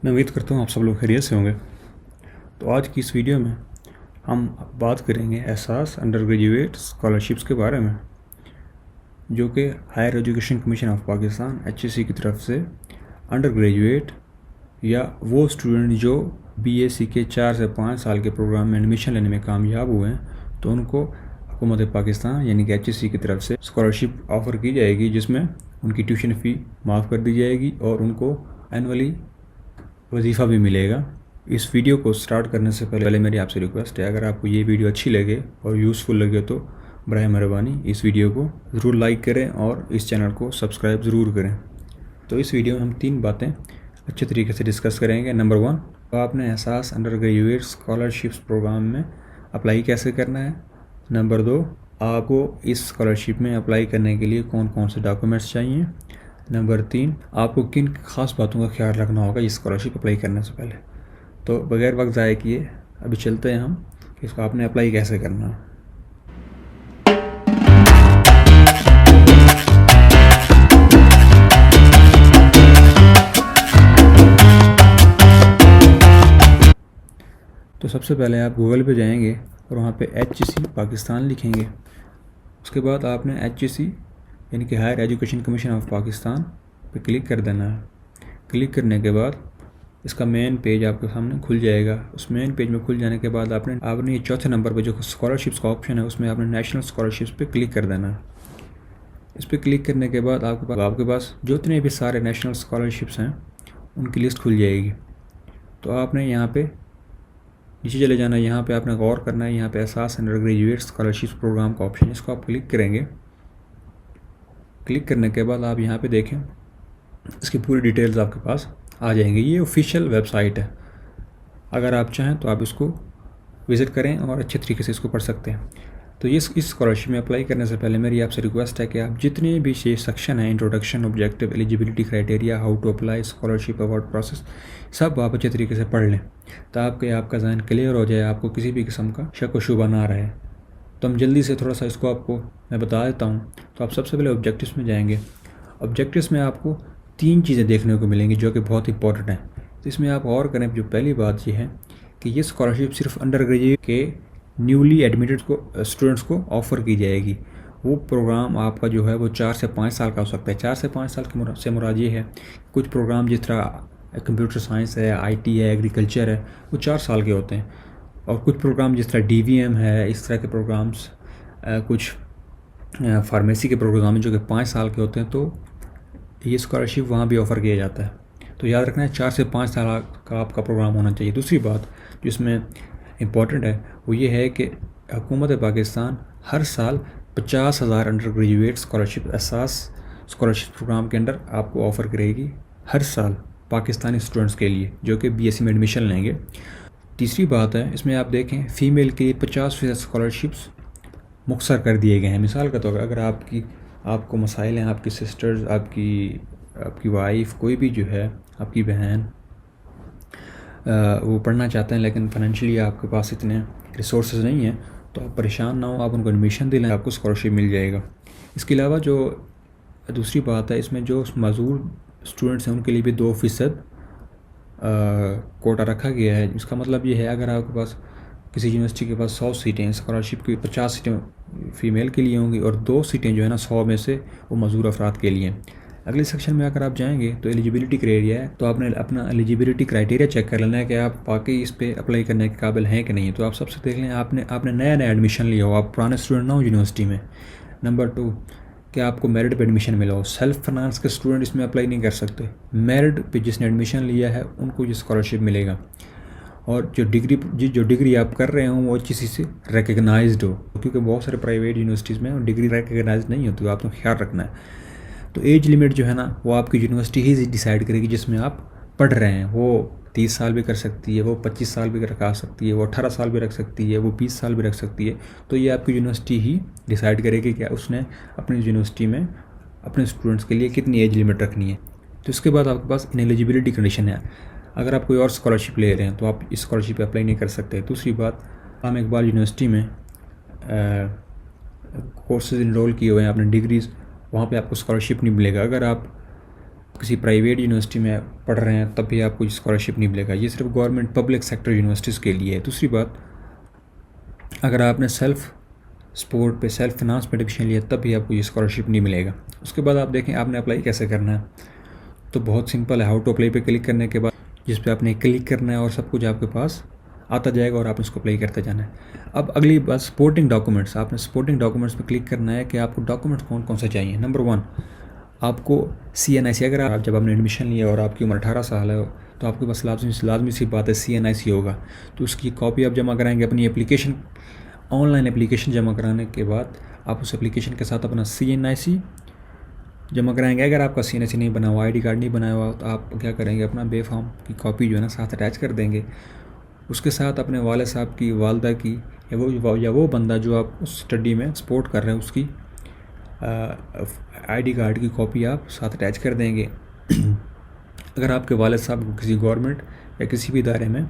मैं उम्मीद करता हूँ आप सब लोग खैरियत से होंगे। तो आज की इस वीडियो में हम बात करेंगे एहसास अंडर ग्रेजुएट स्कॉलरशिप्स के बारे में, जो कि higher education commission of Pakistan HEC की तरफ से अंडर ग्रेजुएट या वो स्टूडेंट जो BSc के 4 से 5 साल के प्रोग्राम में एडमिशन लेने में कामयाब हुए हैं, तो उनको हुकूमत पाकिस्तान यानी कि HEC की तरफ से स्कॉलरशिप ऑफ़र की जाएगी, जिसमें उनकी ट्यूशन फ़ी माफ़ कर दी जाएगी और उनको एनुअली वजीफ़ा भी मिलेगा। इस वीडियो को स्टार्ट करने से पहले मेरी आपसे रिक्वेस्ट है, अगर आपको ये वीडियो अच्छी लगे और यूज़फुल लगे तो बराए मेहरबानी इस वीडियो को ज़रूर लाइक करें और इस चैनल को सब्सक्राइब ज़रूर करें। तो इस वीडियो में हम 3 बातें अच्छे तरीके से डिस्कस करेंगे। नंबर 1, तो आपने एहसास अंडर ग्रेजुएट स्कॉलरशिप्स प्रोग्राम में अप्लाई कैसे करना है। नंबर 2, आपको इस स्कॉलरशिप में अप्लाई करने के लिए कौन कौन से डॉक्यूमेंट्स चाहिए। नंबर 3, आपको किन ख़ास बातों का ख्याल रखना होगा इस स्कॉलरशिप अप्लाई करने से पहले। तो बगैर वक्त ज़ाया किए अभी चलते हैं हम कि इसको आपने अप्लाई कैसे करना है। तो सबसे पहले आप गूगल पे जाएंगे और वहाँ पे HEC पाकिस्तान लिखेंगे। उसके बाद आपने HEC यानी कि higher education commission of Pakistan पे क्लिक कर देना है। क्लिक करने के बाद इसका मेन पेज आपके सामने खुल जाएगा। उस मेन पेज में खुल जाने के बाद आपने ये चौथे नंबर पे जो स्कॉलरशिप्स का ऑप्शन है, उसमें आपने नेशनल स्कॉलरशिप्स पे क्लिक कर देना है। इस पर क्लिक करने के बाद आपके पास जितने भी सारे नेशनल स्कॉलरशिप्स हैं उनकी लिस्ट खुल जाएगी। तो आपने यहाँ पे नीचे चले जाना है। यहाँ पे आपने गौर करना है, यहाँ पे एहसास अंडर ग्रेजुएट स्कॉलरशिप्स प्रोग्राम का ऑप्शन, इसको आप क्लिक करेंगे। क्लिक करने के बाद आप यहाँ पे देखें, इसकी पूरी डिटेल्स आपके पास आ जाएंगी। ये ऑफिशियल वेबसाइट है, अगर आप चाहें तो आप इसको विज़िट करें और अच्छे तरीके से इसको पढ़ सकते हैं। तो इस स्कॉलरशिप में अप्लाई करने से पहले मेरी आपसे रिक्वेस्ट है कि आप जितने भी ये सेक्शन हैं, introduction, objective, eligibility criteria, how to apply, scholarship award process, सब आप अच्छे तरीके से पढ़ लें ताकि आपका जहन क्लियर हो जाए, आपको किसी भी किस्म का शक व शुबा ना रहे। तो हम जल्दी से थोड़ा सा इसको आपको मैं बता देता हूँ। तो आप सबसे पहले ऑब्जेक्टिव्स में जाएंगे। ऑब्जेक्टिव्स में आपको 3 चीज़ें देखने को मिलेंगी जो कि बहुत इंपॉर्टेंट हैं। तो इसमें आप गौर करें, जो पहली बात ये है कि ये स्कॉलरशिप सिर्फ अंडर ग्रेजुएट के न्यूली एडमिटेड स्टूडेंट्स को ऑफ़र की जाएगी। वो प्रोग्राम आपका जो है वो 4 से 5 साल का हो सकता है। 4 से 5 साल से मुराद ये है, कुछ प्रोग्राम जिस तरह कंप्यूटर साइंस है, IT है, एग्रीकल्चर है, वो 4 साल के होते हैं। और कुछ प्रोग्राम जिस तरह DVM है, इस तरह के प्रोग्राम्स, कुछ फार्मेसी के प्रोग्राम जो कि 5 साल के होते हैं, तो ये स्कॉलरशिप वहाँ भी ऑफ़र किया जाता है। तो याद रखना है 4 से 5 साल का आपका प्रोग्राम होना चाहिए। दूसरी बात जो इसमें इम्पॉर्टेंट है वो ये है कि हुकूमत पाकिस्तान हर साल 50,000 अंडर ग्रेजुएट स्कॉलरशिप एहसास स्कॉलरशिप प्रोग्राम के अंडर आपको ऑफ़र करेगी हर साल पाकिस्तानी स्टूडेंट्स के लिए जो कि BSc में एडमिशन लेंगे। तीसरी बात है, इसमें आप देखें फ़ीमेल के लिए 50% स्कॉलरशिप्स मुख्तर कर दिए गए हैं। मिसाल के तौर पर अगर आपको मसाइल हैं, आपकी सिस्टर्स, आपकी वाइफ, कोई भी जो है आपकी बहन, वो पढ़ना चाहते हैं लेकिन फाइनेंशियली आपके पास इतने रिसोर्सेज नहीं हैं, तो आप परेशान ना हो, आप उनको एडमिशन दिलाएं, आपको स्कॉलरशिप मिल जाएगा। इसके अलावा जो दूसरी बात है, इसमें जो मज़दूर स्टूडेंट्स हैं उनके लिए भी 2% कोटा रखा गया है। इसका मतलब ये है, अगर आपके पास किसी यूनिवर्सिटी के पास 100 सीटें, स्कॉलरशिप की 50 सीटें फ़ीमेल के लिए होंगी और 2 सीटें जो है ना 100 में से वो मज़दूर अफराद के लिए। अगले सेक्शन में अगर आप जाएंगे तो एलिजिबिलिटी क्राइटेरिया है। तो आपने अपना एलिजिबिलिटी क्राइटेरिया चेक कर लेना है कि आप वाकई इस पर अप्लाई करने के काबिल हैं कि नहीं। तो आप सबसे देख लें, आपने नया एडमिशन लिया हो, आप पुराने स्टूडेंट ना हो यूनिवर्सिटी में। नंबर 2, कि आपको मेरिट पे एडमिशन मिला हो। सेल्फ फाइनेंस के स्टूडेंट इसमें अप्लाई नहीं कर सकते। मेरिट पे जिसने एडमिशन लिया है उनको ये स्कॉलरशिप मिलेगा। और जो डिग्री आप कर रहे हो वो HEC से रिकगनाइज्ड हो, क्योंकि बहुत सारे प्राइवेट यूनिवर्सिटीज़ में डिग्री रिकगनाइज नहीं होती, आपको ख्याल रखना है। तो एज लिमिट जो है ना वो आपकी यूनिवर्सिटी ही डिसाइड करेगी जिसमें आप पढ़ रहे हैं। वो 30 साल भी कर सकती है, वो 25 साल भी रखा सकती है, वो 18 साल भी रख सकती है, वो 20 साल भी रख सकती है। तो ये आपकी यूनिवर्सिटी ही डिसाइड करेगी कि उसने अपनी यूनिवर्सिटी में अपने स्टूडेंट्स के लिए कितनी एज लिमिट रखनी है। तो इसके बाद आपके पास इनएलिजिबिलिटी कंडीशन है। अगर आप कोई और स्कॉलरशिप ले रहे हैं तो आप इस स्कॉलरशिप पे अप्लाई नहीं कर सकते। दूसरी बात, हम एक बार यूनिवर्सिटी में कोर्सेज इनरोल किए हुए हैं, आपने डिग्रीज़, वहाँ पे आपको स्कॉलरशिप नहीं मिलेगा। अगर आप किसी प्राइवेट यूनिवर्सिटी में पढ़ रहे हैं तब भी आपको स्कॉलरशिप नहीं मिलेगा। ये सिर्फ गवर्नमेंट पब्लिक सेक्टर यूनिवर्सिटीज़ के लिए है। दूसरी बात, अगर आपने सेल्फ सपोर्ट पे सेल्फ फिनांस पे एडमिशन लिया तब भी आपको ये स्कॉलरशिप नहीं मिलेगा। उसके बाद आप देखें आपने अप्लाई कैसे करना है, तो बहुत सिंपल है। हाउ टू अप्लाई पे क्लिक करने के बाद जिस पे आपने क्लिक करना है और सब कुछ आपके पास आता जाएगा और आपने उसको अप्लाई करते जाना है। अब अगली बात सपोर्टिंग डॉक्यूमेंट्स, आपने सपोर्टिंग डॉक्यूमेंट्स पे क्लिक करना है कि आपको डॉक्यूमेंट्स कौन कौन से चाहिए। नंबर 1 आपको CNIC, अगर आप जब आपने एडमिशन लिया और आपकी उम्र 18 साल है तो आपके पास लाजमी सी बात है CNIC होगा, तो उसकी कॉपी आप जमा कराएंगे। अपनी एप्लीकेशन, ऑनलाइन एप्लीकेशन जमा कराने के बाद आप उस एप्लीकेशन के साथ अपना CNIC जमा कराएंगे। अगर आपका CNIC नहीं बना हुआ, ID कार्ड नहीं बनाया हुआ, तो आप क्या करेंगे, अपना बेफार्म की कॉपी जो है ना साथ अटैच कर देंगे। उसके साथ अपने वाले साहब की, वालदा की, या वो बंदा जो आप उस स्टडी में सपोर्ट कर रहे हैं उसकी ID कार्ड की कॉपी आप साथ अटैच कर देंगे। अगर आपके वालिद साहब किसी गवर्नमेंट या किसी भी इदारे में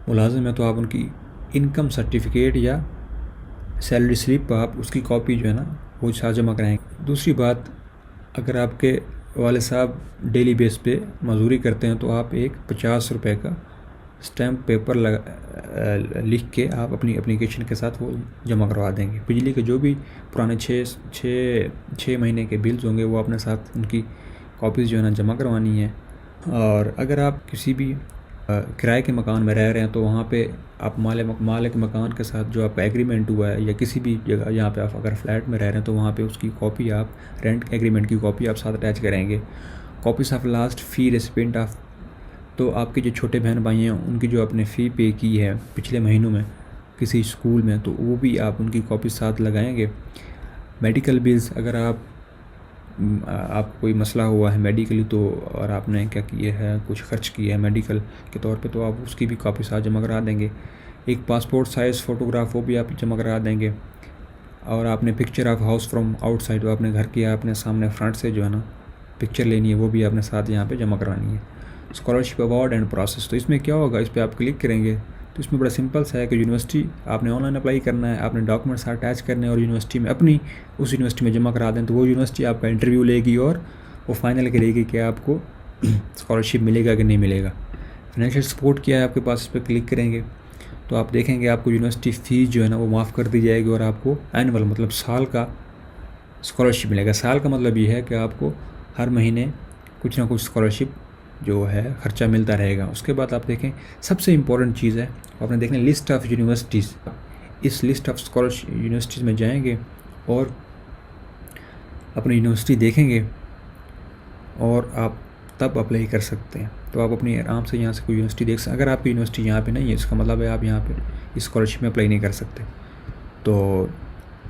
मुलाजिम है तो आप उनकी इनकम सर्टिफिकेट या सैलरी स्लिप आप उसकी कॉपी जो है ना वो साथ जमा कराएंगे। दूसरी बात, अगर आपके वालिद साहब डेली बेस पे मजदूरी करते हैं तो आप एक 50 रुपये का स्टैम्प पेपर लिख के आप अपनी एप्लीकेशन के साथ वो जमा करवा देंगे। बिजली के जो भी पुराने छः महीने के बिल्स होंगे वो अपने साथ उनकी कॉपीज़ जो है ना जमा करवानी है। और अगर आप किसी भी किराए के मकान में रह रहे हैं तो वहाँ पे आप मालिक मकान के साथ जो आपका एग्रीमेंट हुआ है, या किसी भी जगह यहाँ पे आप अगर फ्लैट में रह रहे हैं तो वहाँ पे उसकी कॉपी आप, रेंट एग्रीमेंट की कॉपी आप साथ अटैच करेंगे। Copies of last fee recipient of, तो आपके जो छोटे बहन भाई हैं उनकी जो आपने फ़ी पे की है पिछले महीनों में किसी स्कूल में, तो वो भी आप उनकी कॉपी साथ लगाएंगे। मेडिकल बिल्स, अगर आप कोई मसला हुआ है मेडिकली तो और आपने क्या किया है, कुछ खर्च किया है मेडिकल के तौर पे, तो आप उसकी भी कॉपी साथ जमा करा देंगे। एक पासपोर्ट साइज़ फ़ोटोग्राफ वो भी आप जमा करा देंगे। और आपने picture of house from outside, वो आपने घर की आपने सामने फ्रंट से जो है ना पिक्चर लेनी है, वो भी आपने साथ यहाँ पे जमा करवानी है। स्कॉलरशिप अवार्ड एंड प्रोसेस, तो इसमें क्या होगा, इस पर आप क्लिक करेंगे तो इसमें बड़ा सिंपल सा है कि यूनिवर्सिटी आपने ऑनलाइन अप्लाई करना है, आपने डॉक्यूमेंट्स अटैच करने हैं और यूनिवर्सिटी में अपनी उस यूनिवर्सिटी में जमा करा दें, तो वो यूनिवर्सिटी आपका इंटरव्यू लेगी और वो फाइनल करेगी कि आपको स्कॉलरशिप मिलेगा कि नहीं मिलेगा। फाइनेंशियल सपोर्ट क्या है आपके पास, इस पर क्लिक करेंगे तो आप देखेंगे आपको यूनिवर्सिटी फ़ीस जो है ना वो माफ़ कर दी जाएगी और आपको एनुअल मतलब साल का स्कॉलरशिप मिलेगा। साल का मतलब ये है कि आपको हर महीने कुछ ना कुछ स्कॉलरशिप जो है ख़र्चा मिलता रहेगा। उसके बाद आप देखें सबसे इम्पॉर्टेंट चीज़ है, आपने देखना लिस्ट ऑफ यूनिवर्सिटीज़। इस लिस्ट ऑफ स्कॉलरशिप यूनिवर्सिटीज़ में जाएंगे और अपनी यूनिवर्सिटी देखेंगे और आप तब अप्लाई कर सकते हैं। तो आप अपनी आराम से यहाँ से कोई यूनिवर्सिटी देख सकते हैं। अगर आपकी यूनिवर्सिटी यहाँ पे नहीं है इसका मतलब है आप यहाँ पे इस स्कॉलरशिप में अप्लाई नहीं कर सकते। तो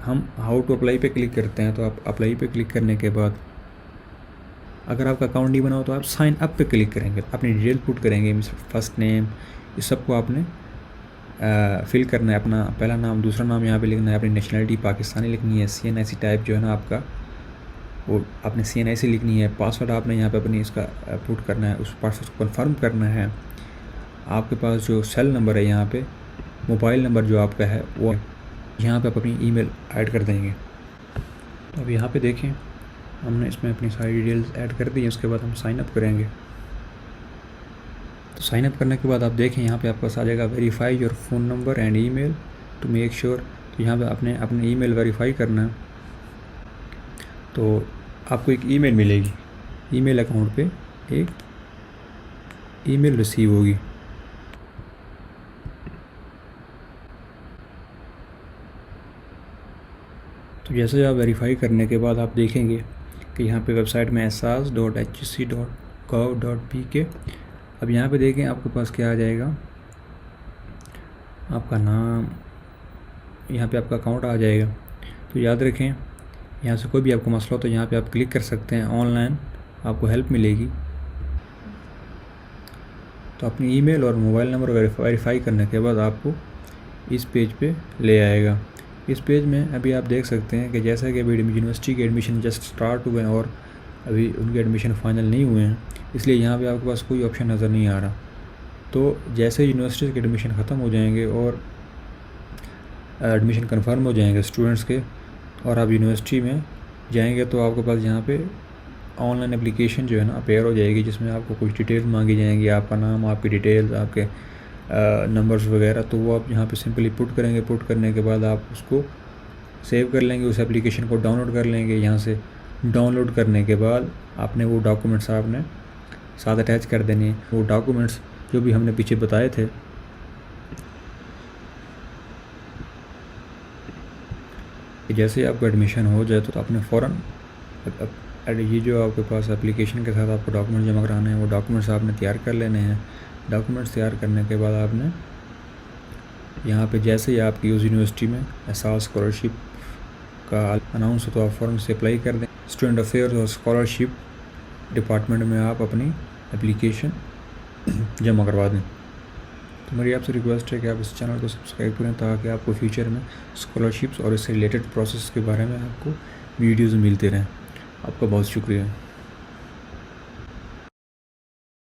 हम हाउ टू अप्लाई पे क्लिक करते हैं, तो आप अप्लाई पे क्लिक करने के बाद अगर आपका अकाउंट नहीं बना हो तो आप साइन अप पे क्लिक करेंगे, अपनी डिटेल पुट करेंगे, फर्स्ट नेम, इस सब को आपने फिल करना है। अपना पहला नाम, दूसरा नाम यहाँ पे लिखना है, अपनी नेशनलिटी पाकिस्तानी लिखनी है, CNIC टाइप जो है ना आपका वो आपने CNIC लिखनी है। पासवर्ड आपने यहाँ पे अपनी इसका पुट करना है, उस पासवर्ड को कन्फर्म करना है। आपके पास जो सेल नंबर है यहाँ पे, मोबाइल नंबर जो आपका है वो यहाँ पे आप अपनी ईमेल ऐड कर देंगे। अब यहाँ पे देखें हमने इसमें अपनी सारी डिटेल्स ऐड कर दी है। उसके बाद हम साइन अप करेंगे। तो साइन अप करने के बाद आप देखें यहाँ पे आपके पास आ जाएगा verify your phone number and email to make sure. तो यहाँ पे आपने अपने ईमेल वेरीफाई करना है, तो आपको एक ईमेल मिलेगी, ईमेल अकाउंट पे एक ईमेल रिसीव होगी। तो जैसे आप वेरीफाई करने के बाद आप देखेंगे कि यहाँ पे वेबसाइट में sas.hc.gov.pk। अब यहाँ पे देखें आपके पास क्या आ जाएगा, आपका नाम, यहाँ पे आपका अकाउंट आ जाएगा। तो याद रखें यहाँ से कोई भी आपको मसला हो तो यहाँ पे आप क्लिक कर सकते हैं, ऑनलाइन आपको हेल्प मिलेगी। तो अपनी ईमेल और मोबाइल नंबर वेरीफाई करने के बाद आपको इस पेज पे ले आएगा। इस पेज में अभी आप देख सकते हैं कि जैसा कि अभी यूनिवर्सिटी के एडमिशन जस्ट स्टार्ट हुए हैं और अभी उनके एडमिशन फाइनल नहीं हुए हैं, इसलिए यहाँ पे आपके पास कोई ऑप्शन नज़र नहीं आ रहा। तो जैसे यूनिवर्सिटी के एडमिशन ख़त्म हो जाएंगे और एडमिशन कन्फर्म हो जाएंगे स्टूडेंट्स के और आप यूनिवर्सिटी में जाएंगे तो आपके पास यहाँ पे ऑनलाइन एप्लीकेशन जो है ना अपेयर हो जाएगी, जिसमें आपको कुछ डिटेल्स मांगी जाएंगी, आपका नाम, आपकी डिटेल्स, आपके नंबर्स वगैरह। तो वो आप यहाँ पे सिंपली पुट करेंगे। पुट करने के बाद आप उसको सेव कर लेंगे, उस एप्लीकेशन को डाउनलोड कर लेंगे। यहाँ से डाउनलोड करने के बाद आपने वो डॉक्यूमेंट्स आपने साथ अटैच कर देने हैं। वो डॉक्यूमेंट्स जो भी हमने पीछे बताए थे, जैसे आपका एडमिशन हो जाए तो आपने फ़ौरन ये जो आपके पास एप्लीकेशन के साथ आपको डॉक्यूमेंट जमा कराने हैं, वो डॉक्यूमेंट्स आपने तैयार कर लेने हैं। डॉक्यूमेंट्स तैयार करने के बाद आपने यहाँ पे जैसे ही आपकी उस यूनिवर्सिटी में एहसास स्कॉलरशिप का अनाउंस हो तो आप फ़ौरन से अप्लाई कर दें। स्टूडेंट अफेयर्स और स्कॉलरशिप डिपार्टमेंट में आप अपनी एप्लीकेशन जमा करवा दें। तो मेरी आपसे रिक्वेस्ट है कि आप इस चैनल को सब्सक्राइब करें, ताकि आपको फ्यूचर में स्कॉलरशिप्स और इससे रिलेटेड प्रोसेस के बारे में आपको वीडियोज़ मिलते रहें। आपका बहुत शुक्रिया।